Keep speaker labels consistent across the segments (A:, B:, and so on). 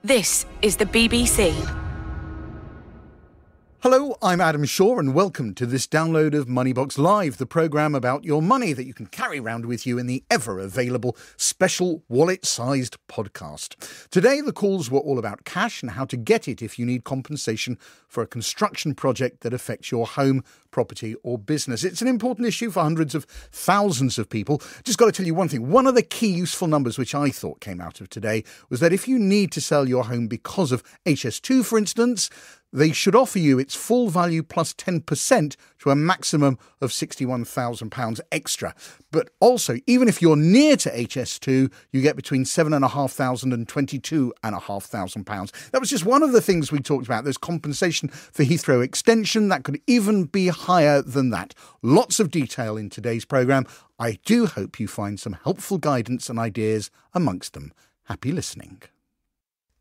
A: This is the BBC.
B: Hello, I'm Adam Shaw and welcome to this download of Moneybox Live, the programme about your money that you can carry around with you in the ever-available special wallet-sized podcast. Today, the calls were all about cash and how to get it if you need compensation for a construction project that affects your home, property or business. It's an important issue for hundreds of thousands of people. Just got to tell you one thing. One of the key useful numbers which I thought came out of today was that if you need to sell your home because of HS2, for instance, they should offer you its full value plus 10% to a maximum of £61,000 extra. But also, even if you're near to HS2, you get between £7,500 and £22,500. That was just one of the things we talked about. There's compensation for Heathrow Extension. That could even be higher than that. Lots of detail in today's programme. I do hope you find some helpful guidance and ideas amongst them. Happy listening.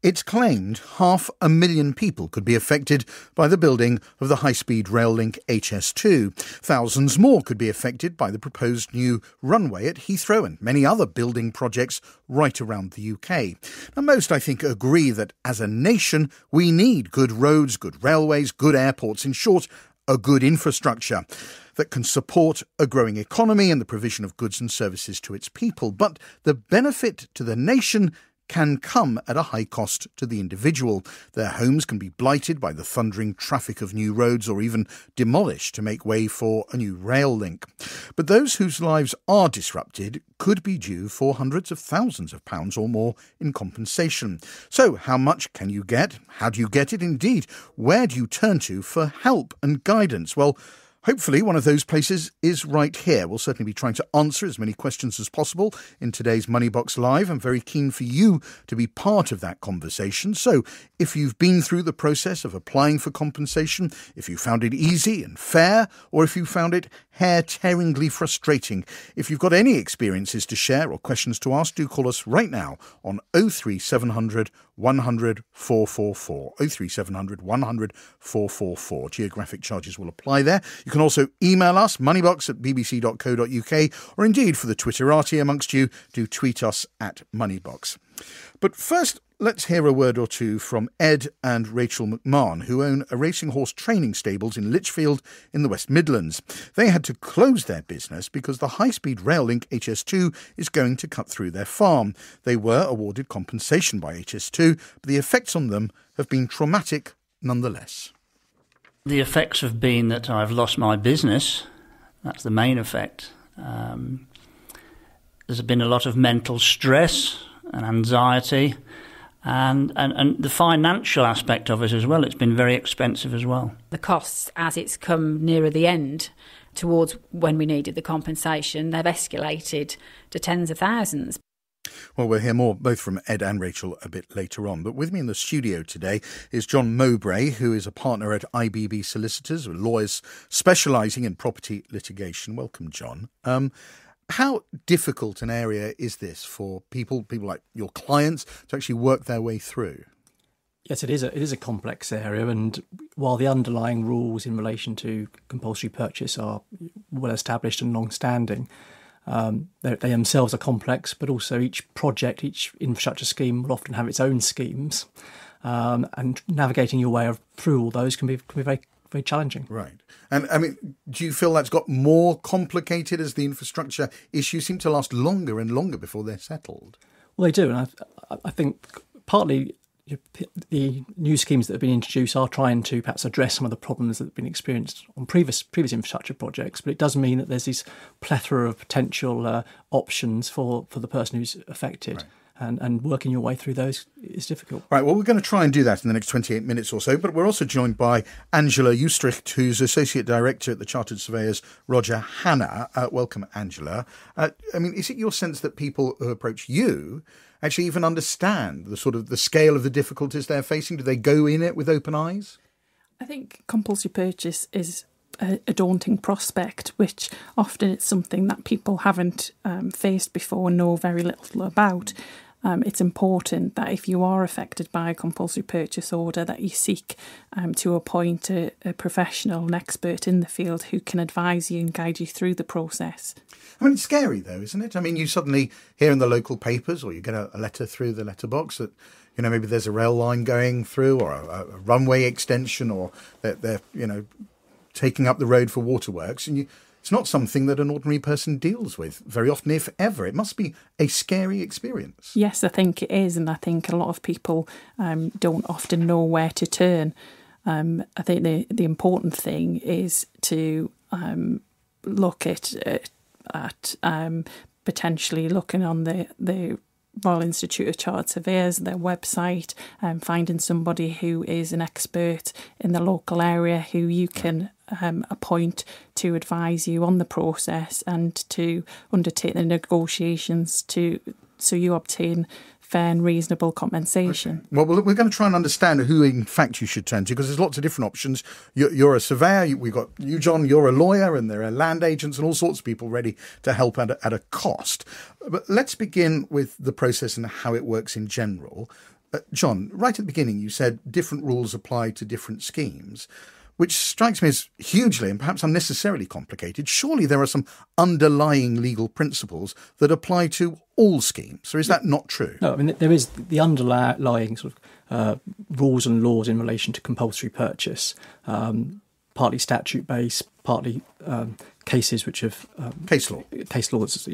B: It's claimed 500,000 people could be affected by the building of the high-speed rail link HS2. Thousands more could be affected by the proposed new runway at Heathrow and many other building projects right around the UK. Now, most, I think, agree that as a nation, we need good roads, good railways, good airports, in short, a good infrastructure that can support a growing economy and the provision of goods and services to its people. But the benefit to the nation can come at a high cost to the individual. Their homes can be blighted by the thundering traffic of new roads or even demolished to make way for a new rail link. But those whose lives are disrupted could be due for hundreds of thousands of pounds or more in compensation. So how much can you get? How do you get it? Indeed, where do you turn to for help and guidance? Well, hopefully one of those places is right here. We'll certainly be trying to answer as many questions as possible in today's Moneybox Live. I'm very keen for you to be part of that conversation. So if you've been through the process of applying for compensation, if you found it easy and fair, or if you found it hair-tearingly frustrating, if you've got any experiences to share or questions to ask, do call us right now on 03700 100 444. 03700 100 444. Geographic charges will apply there. You can also email us, moneybox@bbc.co.uk, or indeed, for the Twitterati amongst you, do tweet us at Moneybox. But first, let's hear a word or two from Ed and Rachel McMahon, who own a racing horse training stables in Lichfield in the West Midlands. They had to close their business because the high-speed rail link HS2 is going to cut through their farm. They were awarded compensation by HS2, but the effects on them have been traumatic nonetheless.
C: The effects have been that I've lost my business. That's the main effect. There's been a lot of mental stress and anxiety. And the financial aspect of it as well, it's been very expensive as well.
D: The costs, as it's come nearer the end, towards when we needed the compensation, they've escalated to tens of thousands.
B: Well, we'll hear more both from Ed and Rachel a bit later on. But with me in the studio today is John Mowbray, who is a partner at IBB Solicitors, lawyers specialising in property litigation. Welcome, John. How difficult an area is this for people like your clients to actually work their way through?
E: Yes, it is a complex area, and while the underlying rules in relation to compulsory purchase are well established and long-standing, they themselves are complex, but also each project, each infrastructure scheme will often have its own schemes, and navigating your way through all those can be very, very challenging. Right.
B: And I mean, do you feel that's got more complicated as the infrastructure issues seem to last longer and longer before they're settled?
E: Well, they do. And I think partly the new schemes that have been introduced are trying to perhaps address some of the problems that have been experienced on previous infrastructure projects. But it does mean that there's this plethora of potential options for the person who's affected. Right. And working your way through those is difficult. Right,
B: well, we're going to try and do that in the next 28 minutes or so, but we're also joined by Angela Juszczyk, who's Associate Director at the Chartered Surveyors Roger Hanna. Welcome, Angela. I mean, is it your sense that people who approach you actually even understand the scale of the difficulties they're facing? Do they go in it with open eyes?
F: I think compulsory purchase is a daunting prospect, which often it's something that people haven't faced before and know very little about. It's important that if you are affected by a compulsory purchase order, that you seek to appoint a professional, an expert in the field who can advise you and guide you through the process.
B: I mean, it's scary though, isn't it? I mean, you suddenly hear in the local papers or you get a letter through the letterbox that maybe there's a rail line going through, or a runway extension, or they're taking up the road for waterworks, and it's not something that an ordinary person deals with very often, if ever. It must be a scary experience.
F: Yes, I think it is, and I think a lot of people don't often know where to turn. I think the important thing is to look at potentially looking on the Royal Institute of Chartered Surveyors, their website, finding somebody who is an expert in the local area who you can appoint to advise you on the process and to undertake the negotiations so you obtain fair and reasonable compensation.
B: Okay. Well, we're going to try and understand who, in fact, you should turn to, because there's lots of different options. You're a surveyor. We've got you, John. You're a lawyer, and there are land agents and all sorts of people ready to help at a cost. But let's begin with the process and how it works in general. John, right at the beginning, you said different rules apply to different schemes, which strikes me as hugely and perhaps unnecessarily complicated. Surely there are some underlying legal principles that apply to all schemes, or is that not true?
E: No, I mean, there is the underlying sort of rules and laws in relation to compulsory purchase, partly statute-based, partly cases which have...
B: Case law
E: that's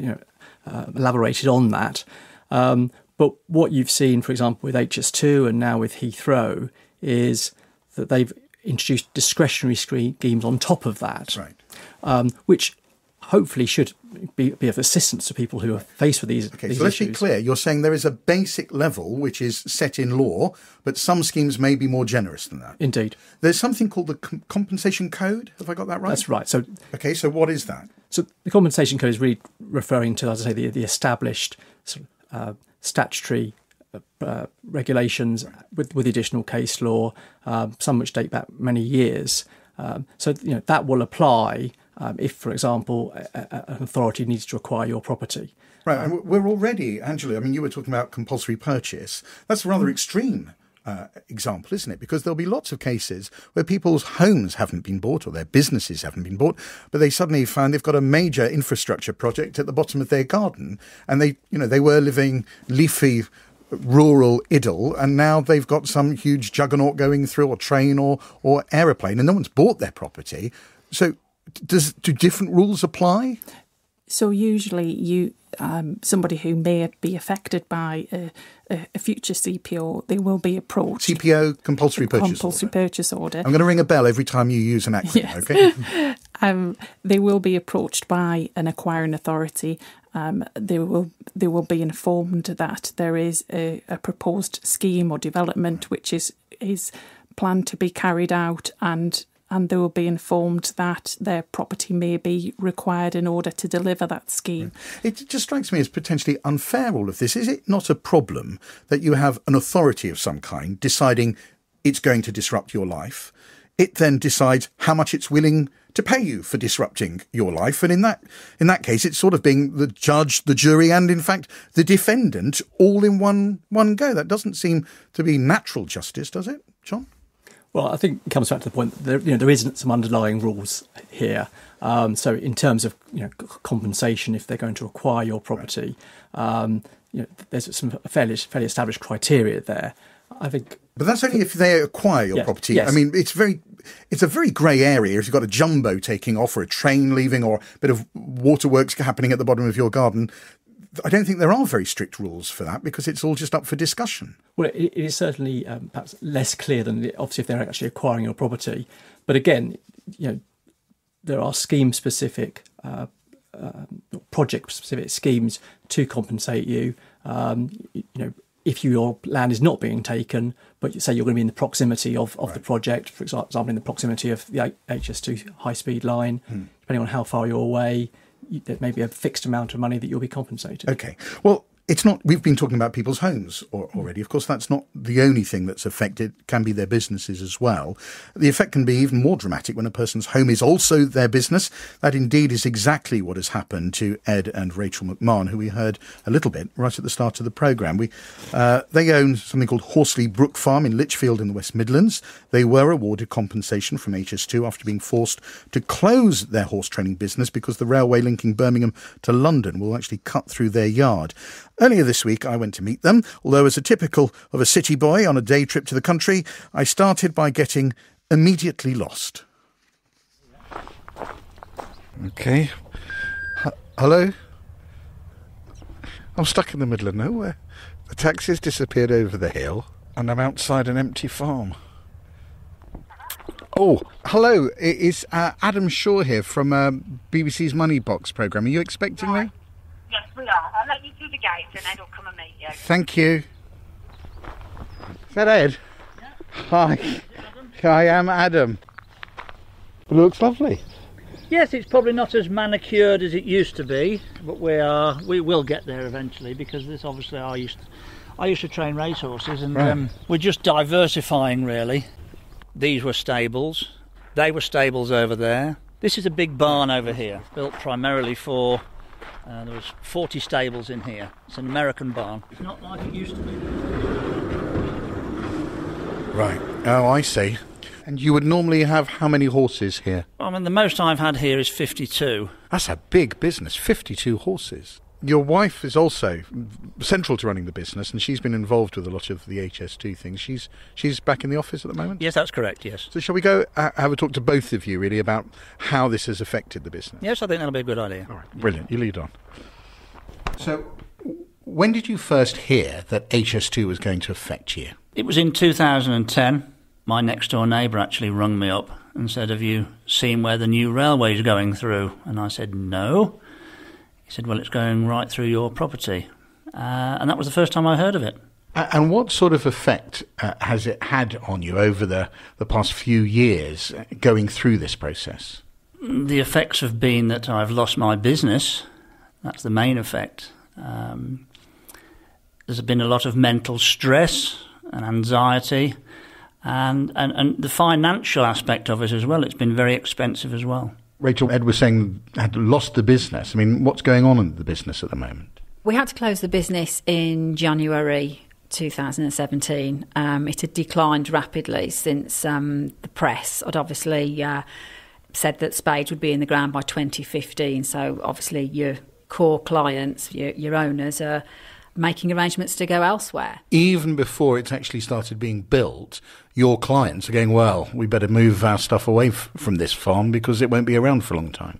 E: elaborated on that. But what you've seen, for example, with HS2 and now with Heathrow, is that they've introduced discretionary schemes on top of that,
B: right?
E: Which hopefully should be of assistance to people who are faced with these
B: Okay,
E: these
B: so let's
E: issues.
B: be clear. You're saying there is a basic level which is set in law, but some schemes may be more generous than that.
E: Indeed.
B: There's something called the Compensation Code. Have I got that right?
E: That's right. So
B: what is that?
E: So the Compensation Code is really referring to, as I say, the established sort of, statutory regulations with additional case law, some which date back many years. So that will apply if, for example, an authority needs to acquire your property.
B: Right, and we're already, Angela, I mean, you were talking about compulsory purchase. That's a rather extreme example, isn't it? Because there'll be lots of cases where people's homes haven't been bought or their businesses haven't been bought, but they suddenly find they've got a major infrastructure project at the bottom of their garden, and they were living leafy rural idyll, and now they've got some huge juggernaut going through, or train or aeroplane, and no one's bought their property. So do different rules apply?
F: So usually somebody who may be affected by a future CPO, they will be approached.
B: CPO, Compulsory Purchase
F: Order.
B: I'm going to ring a bell every time you use an acronym,
F: yes.
B: Okay?
F: They will be approached by an acquiring authority. They will be informed that there is a proposed scheme or development which is planned to be carried out, and they will be informed that their property may be required in order to deliver that scheme.
B: It just strikes me as potentially unfair, all of this. Is it not a problem that you have an authority of some kind deciding it's going to disrupt your life? It then decides how much it's willing to pay you for disrupting your life. And in that case, it's sort of being the judge, the jury, and in fact, the defendant all in one go. That doesn't seem to be natural justice, does it, John?
E: Well, I think it comes back to the point that there isn't some underlying rules here. So in terms of compensation, if they're going to acquire your property, there's some fairly established criteria there. I think,
B: but that's only if they acquire your property.
E: Yes.
B: I mean, it's a very grey area. If you've got a jumbo taking off, or a train leaving, or a bit of waterworks happening at the bottom of your garden, I don't think there are very strict rules for that, because it's all just up for discussion.
E: Well, it is certainly perhaps less clear than obviously if they're actually acquiring your property. But again, there are scheme-specific, project-specific schemes to compensate you. If your land is not being taken, but you say you're going to be in the proximity of the project, for example, in the proximity of the HS2 high-speed line, depending on how far you're away, there may be a fixed amount of money that you'll be compensated.
B: Okay. Well, it's not. We've been talking about people's homes already. Of course, that's not the only thing that's affected. It can be their businesses as well. The effect can be even more dramatic when a person's home is also their business. That indeed is exactly what has happened to Ed and Rachel McMahon, who we heard a little bit right at the start of the programme. They own something called Horsley Brook Farm in Lichfield in the West Midlands. They were awarded compensation from HS2 after being forced to close their horse training business because the railway linking Birmingham to London will actually cut through their yard. Earlier this week, I went to meet them, although as a typical of a city boy on a day trip to the country, I started by getting immediately lost. Okay. Hello? I'm stuck in the middle of nowhere. The taxi's disappeared over the hill, and I'm outside an empty farm. Oh, hello. It's Adam Shaw here from BBC's Moneybox programme. Are you expecting me?
G: Yes, we are. I'll let you through the gate and Ed will come and meet you.
B: Thank you. Is that Ed? Yeah. Hi. I am Adam. It looks lovely.
C: Yes, it's probably not as manicured as it used to be, but we will get there eventually, because this obviously I used to train racehorses, and
B: right.
C: We're just diversifying really. These were stables. They were stables over there. This is a big barn over here, built primarily for. There was 40 stables in here. It's an American barn. It's not like it used to be.
B: Right. Oh, I see. And you would normally have how many horses here?
C: I mean, the most I've had here is 52.
B: That's a big business, 52 horses. Your wife is also central to running the business, and she's been involved with a lot of the HS2 things. She's back in the office at the moment?
C: Yes, that's correct, yes.
B: So shall we go have a talk to both of you, really, about how this has affected the business?
C: Yes, I think that'll be a good idea.
B: All right, brilliant. You lead on. So, when did you first hear that HS2 was going to affect you?
C: It was in 2010. My next-door neighbour actually rung me up and said, "Have you seen where the new railway is going through?" And I said, "No." He said, "Well, it's going right through your property." And that was the first time I heard of it.
B: And what sort of effect has it had on you over the past few years going through this process?
C: The effects have been that I've lost my business. That's the main effect. There's been a lot of mental stress and anxiety, and the financial aspect of it as well. It's been very expensive as well.
B: Rachel, Ed was saying had lost the business. I mean, what's going on in the business at the moment?
D: We had to close the business in January 2017. It had declined rapidly since the press had obviously said that spades would be in the ground by 2015. So obviously your core clients, your owners, are making arrangements to go elsewhere.
B: Even before it's actually started being built, your clients are going, well, we better move our stuff away from this farm because it won't be around for a long time.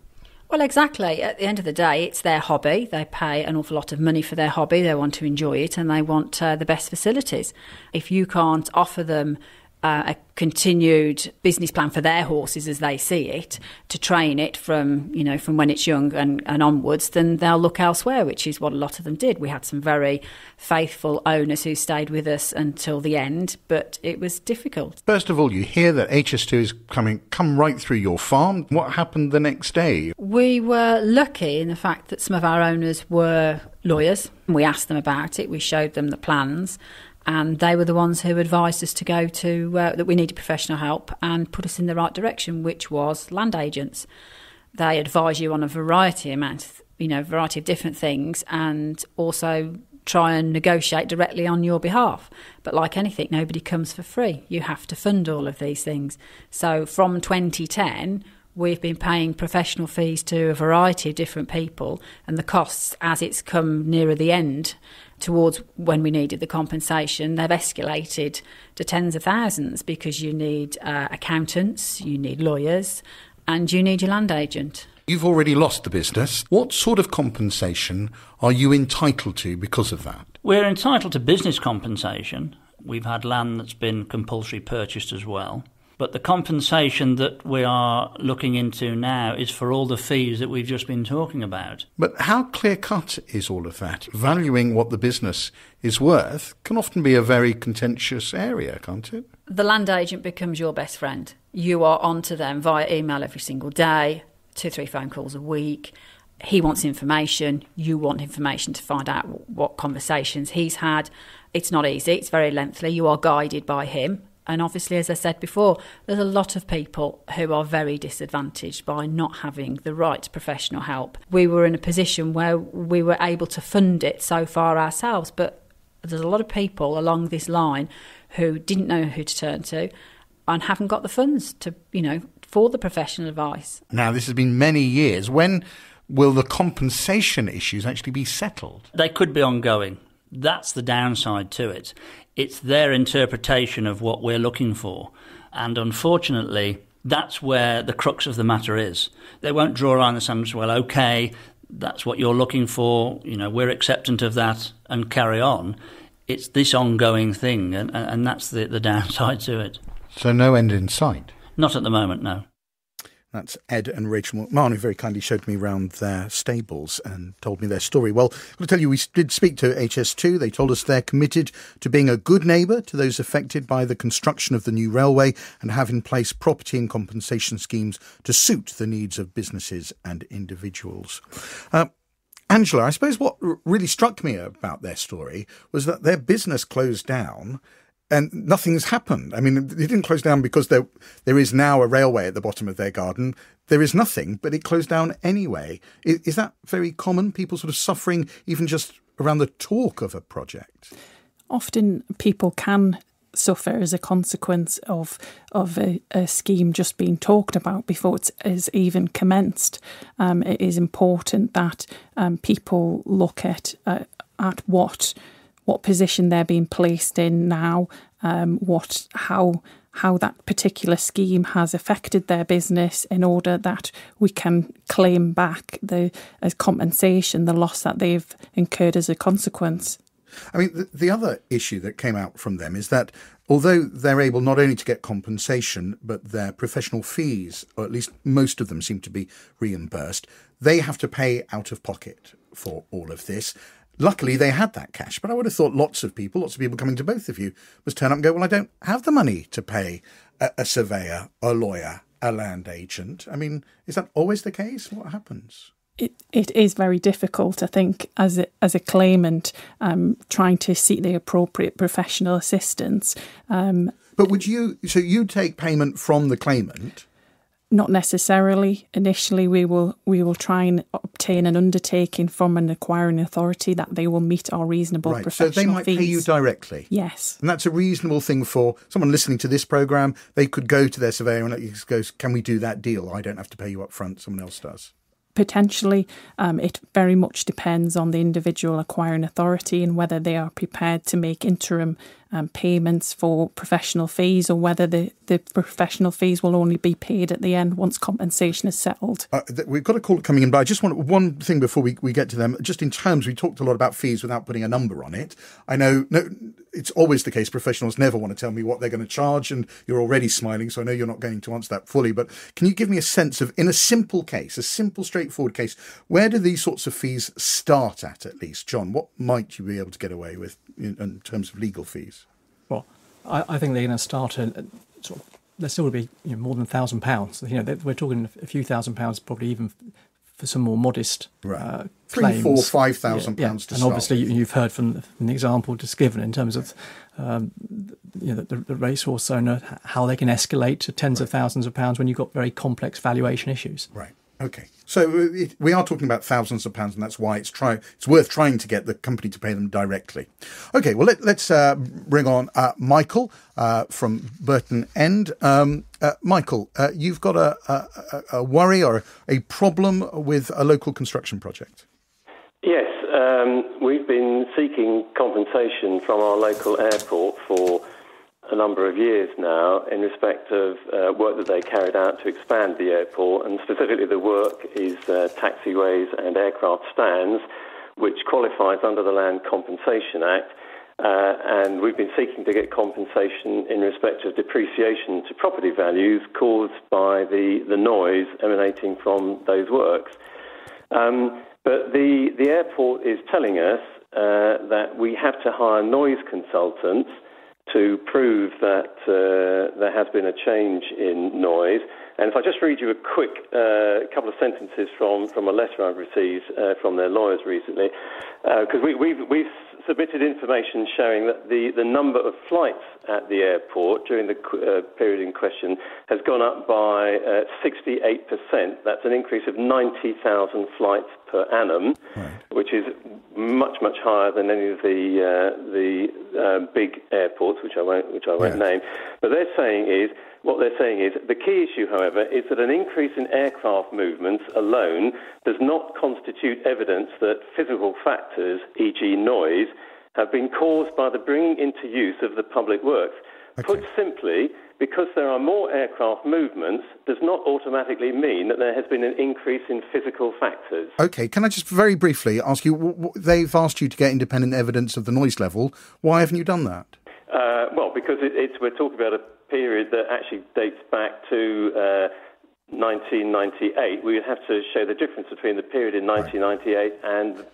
D: Well, exactly. At the end of the day, it's their hobby. They pay an awful lot of money for their hobby. They want to enjoy it, and they want the best facilities. If you can't offer them a continued business plan for their horses as they see it, to train it from when it's young and onwards, then they'll look elsewhere, which is what a lot of them did. We had some very faithful owners who stayed with us until the end, but it was difficult.
B: First of all, you hear that HS2 is come right through your farm. What happened the next day?
D: We were lucky in the fact that some of our owners were lawyers. We asked them about it. We showed them the plans. And they were the ones who advised us to go to, that we needed professional help and put us in the right direction, which was land agents. They advise you on a variety of different things, and also try and negotiate directly on your behalf. But like anything, nobody comes for free. You have to fund all of these things. So from 2010, we've been paying professional fees to a variety of different people, and the costs, as it's come nearer the end, towards when we needed the compensation, they've escalated to tens of thousands, because you need accountants, you need lawyers, and you need your land agent.
B: You've already lost the business. What sort of compensation are you entitled to because of that?
C: We're entitled to business compensation. We've had land that's been compulsory purchased as well. But the compensation that we are looking into now is for all the fees that we've just been talking about.
B: But how clear-cut is all of that? Valuing what the business is worth can often be a very contentious area, can't it?
D: The land agent becomes your best friend. You are on to them via email every single day, 2-3 phone calls a week. He wants information. You want information to find out what conversations he's had. It's not easy. It's very lengthy. You are guided by him. And obviously, as I said before, there's a lot of people who are very disadvantaged by not having the right professional help. We were in a position where we were able to fund it so far ourselves, but there's a lot of people along this line who didn't know who to turn to and haven't got the funds to, for the professional advice.
B: Now, this has been many years. When will the compensation issues actually be settled?
C: They could be ongoing. That's the downside to it. It's their interpretation of what we're looking for. And unfortunately, that's where the crux of the matter is. They won't draw a line in the sand and say, well, OK, that's what you're looking for, we're acceptant of that and carry on. It's this ongoing thing, and that's the downside to it.
B: So no end in sight?
C: Not at the moment, no.
B: That's Ed and Rachel McMahon, who very kindly showed me around their stables and told me their story. Well, I'm going to tell you, we did speak to HS2. They told us they're committed to being a good neighbour to those affected by the construction of the new railway and have in place property and compensation schemes to suit the needs of businesses and individuals. Angela, I suppose what really struck me about their story was that their business closed down and nothing's happened. I mean, it didn't close down because there is now a railway at the bottom of their garden. There is nothing, but it closed down anyway. Is that very common? People sort of suffering even just around the talk of a project?
F: Often people can suffer as a consequence of a scheme just being talked about before it is even commenced. It is important that people look at what position they're being placed in now, how that particular scheme has affected their business in order that we can claim back as compensation the loss that they've incurred as a consequence.
B: I mean, the other issue that came out from them is that although they're able not only to get compensation, but their professional fees, or at least most of them seem to be reimbursed, they have to pay out of pocket for all of this. Luckily, they had that cash, but I would have thought lots of people coming to both of you must turn up and go, well, I don't have the money to pay a surveyor, a lawyer, a land agent. I mean, is that always the case? What happens?
F: It is very difficult, I think, as a claimant trying to seek the appropriate professional assistance.
B: But you take payment from the claimant?
F: Not necessarily. Initially, we will try and obtain an undertaking from an acquiring authority that they will meet our reasonable professional fees. So
B: they might pay you directly?
F: Yes.
B: And that's a reasonable thing for someone listening to this programme. They could go to their surveyor and go, can we do that deal? I don't have to pay you up front, someone else does.
F: Potentially, it very much depends on the individual acquiring authority and whether they are prepared to make interim payments for professional fees, or whether the professional fees will only be paid at the end once compensation is settled.
B: We've got a call coming in, but I just want one thing before we get to them. Just in terms, we talked a lot about fees without putting a number on it. I know it's always the case. Professionals never want to tell me what they're going to charge, and you're already smiling, so I know you're not going to answer that fully. But can you give me a sense of, in a simple case, a simple, straightforward case, where do these sorts of fees start at least? John, what might you be able to get away with in terms of legal fees?
E: Well, I think they're going to start there still would be more than £1,000. We're talking a few £1,000s, probably even for some more modest claims.
B: £3,000, £4,000, £5,000 to
E: and obviously you've heard from the example just given in terms of the racehorse owner, how they can escalate to tens of thousands of pounds when you've got very complex valuation issues.
B: Right. Okay. So we are talking about thousands of pounds, and that's why it's worth trying to get the company to pay them directly. Okay, well, let's bring on Michael from Burton End. Michael, you've got a worry or a problem with a local construction project.
H: Yes, we've been seeking compensation from our local airport for a number of years now in respect of work that they carried out to expand the airport, and specifically the work is taxiways and aircraft stands, which qualifies under the Land Compensation Act, and we've been seeking to get compensation in respect of depreciation to property values caused by the noise emanating from those works. But the airport is telling us that we have to hire noise consultants to prove that there has been a change in noise. And if I just read you a quick couple of sentences from a letter I've received from their lawyers recently, because we've submitted information showing that the number of flights at the airport during the period in question has gone up by 68%. That's an increase of 90,000 flights per annum, which is much, much higher than any of the big airports, which I won't name. But what they're saying is the key issue, however, is that an increase in aircraft movements alone does not constitute evidence that physical factors, e.g. noise, have been caused by the bringing into use of the public works. Okay. Put simply, because there are more aircraft movements does not automatically mean that there has been an increase in physical factors.
B: OK, can I just very briefly ask you, they've asked you to get independent evidence of the noise level. Why haven't you done that?
H: Well, because we're talking about a period that actually dates back to 1998. We would have to show the difference between the period in 1998 and...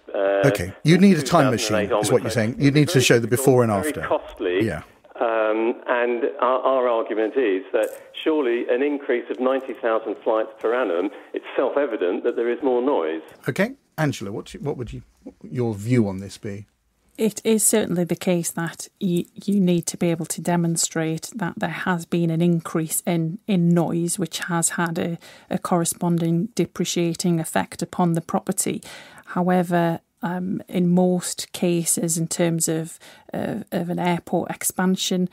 B: OK, you need a time machine, is what you're saying. You need to show the before and after.
H: Very costly.
B: Yeah.
H: And our argument is that surely an increase of 90,000 flights per annum, it's self-evident that there is more noise. OK. Angela, what would your view on this be?
F: It is certainly the case that you need to be able to demonstrate that there has been an increase in noise, which has had a corresponding depreciating effect upon the property. However, in most cases, in terms of an airport expansion,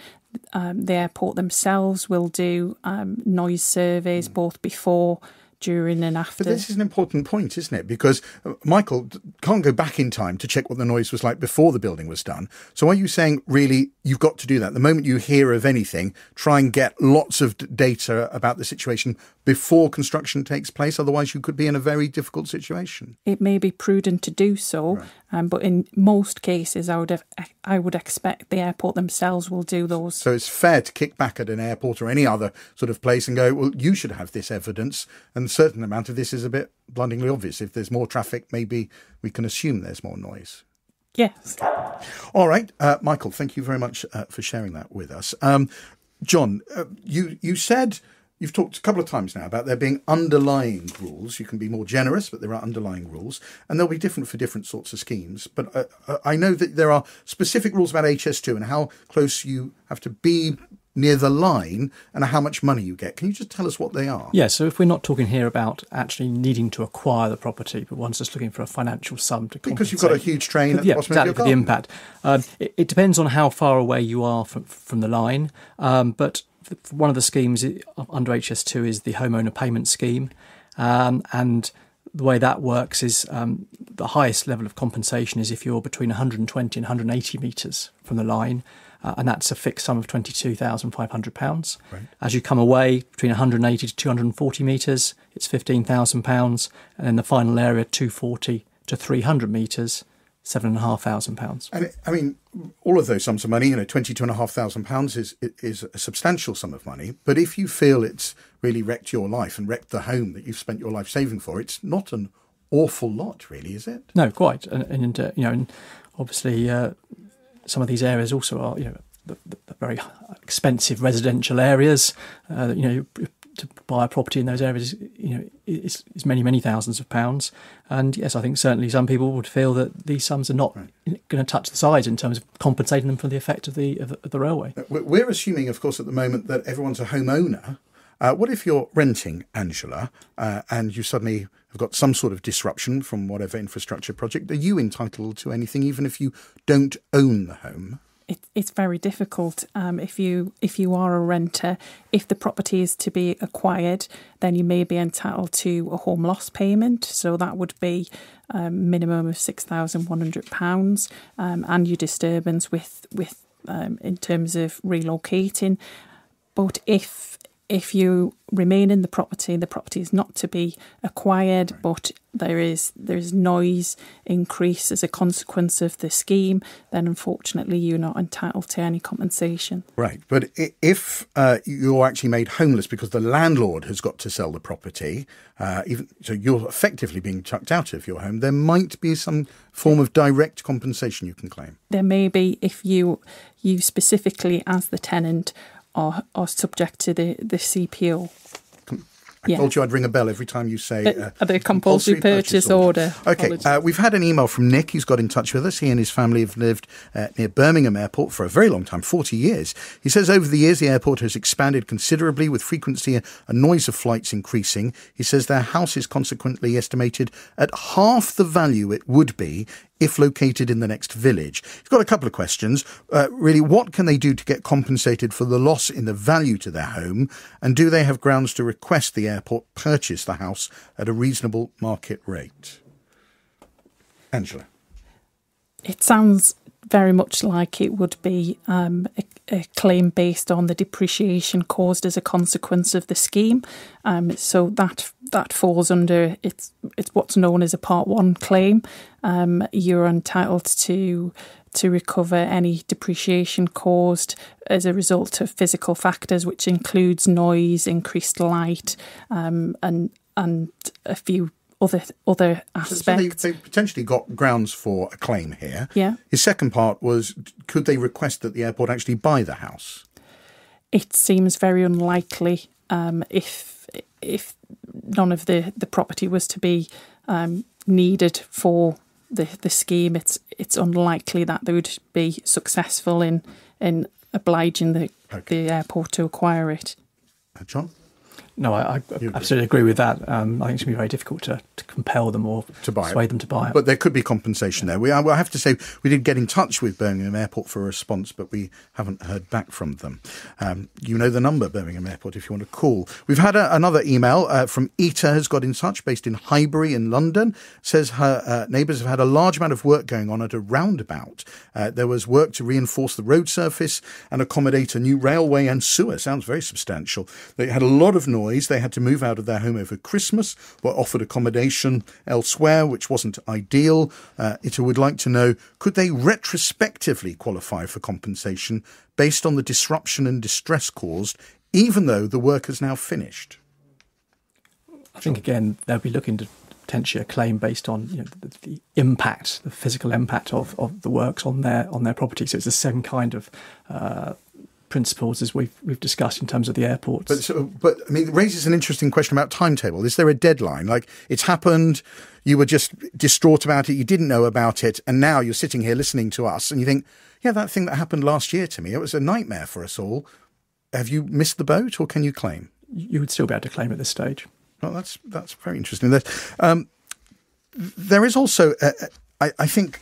F: the airport themselves will do noise surveys both before, during and after.
B: But this is an important point, isn't it? Because Michael can't go back in time to check what the noise was like before the building was done. So are you saying, really, you've got to do that? The moment you hear of anything, try and get lots of data about the situation before construction takes place. Otherwise, you could be in a very difficult situation.
F: It may be prudent to do so, right. But in most cases, I would expect the airport themselves will do those.
B: So it's fair to kick back at an airport or any other sort of place and go, well, you should have this evidence, and a certain amount of this is a bit blindingly obvious. If there's more traffic, maybe we can assume there's more noise.
F: Yes.
B: All right. Michael, thank you very much for sharing that with us. John, you said... You've talked a couple of times now about there being underlying rules. You can be more generous, but there are underlying rules, and they'll be different for different sorts of schemes. But I know that there are specific rules about HS2 and how close you have to be near the line and how much money you get. Can you just tell us what they are?
E: Yeah, so if we're not talking here about actually needing to acquire the property, but one's just looking for a financial sum to compensate.
B: Because you've got a huge train at the bottom of your
E: for the impact. It depends on how far away you are from the line, but one of the schemes under HS2 is the homeowner payment scheme, and the way that works is the highest level of compensation is if you're between 120 and 180 metres from the line, and that's a fixed sum of £22,500. Right. As you come away between 180 to 240 metres, it's £15,000, and then the final area 240 to 300 metres, £7,500.
B: And I mean, all of those sums of money, £22,500 is a substantial sum of money. But if you feel it's really wrecked your life and wrecked the home that you've spent your life saving for, it's not an awful lot, really, is it?
E: No, quite. And obviously, some of these areas also are, the very expensive residential areas. To buy a property in those areas, is many thousands of pounds. And yes, I think certainly some people would feel that these sums are not going to touch the sides in terms of compensating them for the effect of the railway.
B: We're assuming, of course, at the moment that everyone's a homeowner. What if you're renting, Angela, and you suddenly have got some sort of disruption from whatever infrastructure project? Are you entitled to anything, even if you don't own the home?
F: It's very difficult if you are a renter. If the property is to be acquired, then you may be entitled to a home loss payment. So that would be a minimum of £6,100, and your disturbance with in terms of relocating. But if you remain in the property is not to be acquired, but there is noise increase as a consequence of the scheme, then unfortunately you're not entitled to any compensation.
B: Right, but if you're actually made homeless because the landlord has got to sell the property, so you're effectively being chucked out of your home, there might be some form of direct compensation you can claim.
F: There may be if you specifically as the tenant are subject to the CPO.
B: I told you I'd ring a bell every time you say
F: the compulsory purchase order.
B: Okay, we've had an email from Nick. He's got in touch with us. He and his family have lived near Birmingham Airport for a very long time, 40 years. He says over the years the airport has expanded considerably with frequency and noise of flights increasing. He says their house is consequently estimated at half the value it would be if located in the next village. He's got a couple of questions. Really, what can they do to get compensated for the loss in the value to their home? And do they have grounds to request the airport purchase the house at a reasonable market rate? Angela.
F: It sounds very much like it would be a claim based on the depreciation caused as a consequence of the scheme. So that falls under it's what's known as a Part 1 claim. You're entitled to recover any depreciation caused as a result of physical factors, which includes noise, increased light, and a few other aspects.
B: So they potentially got grounds for a claim here.
F: Yeah.
B: His second part was, could they request that the airport actually buy the house?
F: It seems very unlikely if none of the property was to be needed for the scheme. It's unlikely that they would be successful in obliging the airport to acquire it.
B: John?
E: No, I absolutely agree with that. I think it's going to be very difficult to compel them or to persuade them to buy it.
B: But there could be compensation there. I have to say, we did get in touch with Birmingham Airport for a response, but we haven't heard back from them. You know the number, Birmingham Airport, if you want to call. We've had another email from Ita, has got in touch, based in Highbury in London. Says her neighbours have had a large amount of work going on at a roundabout. There was work to reinforce the road surface and accommodate a new railway and sewer. Sounds very substantial. They had a lot of noise. They had to move out of their home over Christmas, were offered accommodation elsewhere, which wasn't ideal. Ita would like to know, could they retrospectively qualify for compensation based on the disruption and distress caused, even though the work has now finished?
E: I think, again, they'll be looking to potentially a claim based on the impact, the physical impact of the works on their property. So it's the same kind of principles as we've discussed in terms of the airports.
B: But I mean, it raises an interesting question about timetable. Is there a deadline? Like, it's happened, you were just distraught about it, you didn't know about it, and now you're sitting here listening to us and you think, yeah, that thing that happened last year to me, it was a nightmare for us all. Have you missed the boat, or can you claim?
E: You would still be able to claim at this stage.
B: Well, that's very interesting. There is also, I think,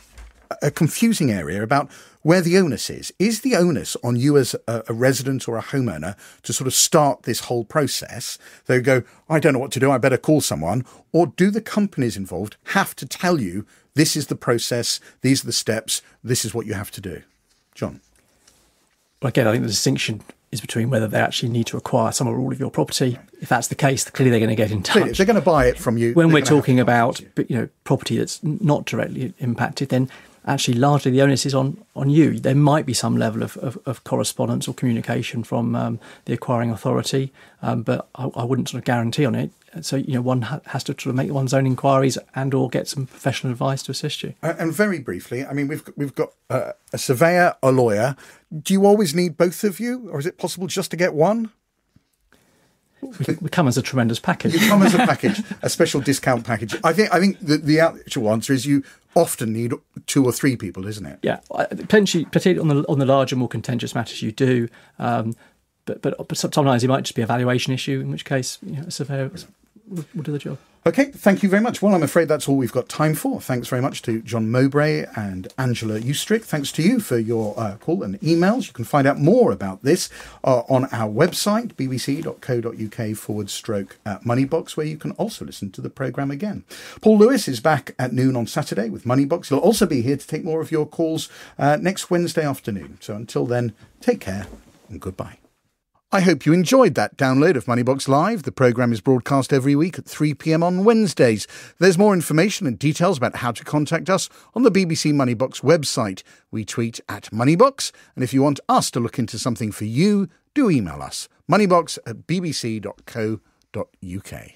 B: a confusing area about where the onus is. Is the onus on you as a resident or a homeowner to sort of start this whole process? They go, I don't know what to do, I better call someone. Or do the companies involved have to tell you, this is the process, these are the steps, this is what you have to do? John?
E: Well, again, I think the distinction is between whether they actually need to acquire some or all of your property. If that's the case, clearly they're going to get in touch.
B: Clearly, if they're going to buy it from you.
E: When we're talking about property that's not directly impacted, then actually largely the onus is on you. There might be some level of correspondence or communication from the acquiring authority, but I wouldn't sort of guarantee on it. So, one has to sort of make one's own inquiries and or get some professional advice to assist you. And
B: very briefly, I mean, we've got a surveyor, a lawyer. Do you always need both of you, or is it possible just to get one?
E: We come as a tremendous package.
B: You come as a package, a special discount package. I think the actual answer is you often need 2 or 3 people, isn't it?
E: Yeah, particularly on the larger, more contentious matters you do. But sometimes it might just be a valuation issue, in which case a surveyor will do the job.
B: OK, thank you very much. Well, I'm afraid that's all we've got time for. Thanks very much to John Mowbray and Angela Juszczyk. Thanks to you for your call and emails. You can find out more about this on our website, bbc.co.uk/Moneybox, where you can also listen to the programme again. Paul Lewis is back at noon on Saturday with Moneybox. He'll also be here to take more of your calls next Wednesday afternoon. So until then, take care and goodbye. I hope you enjoyed that download of Moneybox Live. The programme is broadcast every week at 3 p.m. on Wednesdays. There's more information and details about how to contact us on the BBC Moneybox website. We tweet at Moneybox, and if you want us to look into something for you, do email us, moneybox@bbc.co.uk.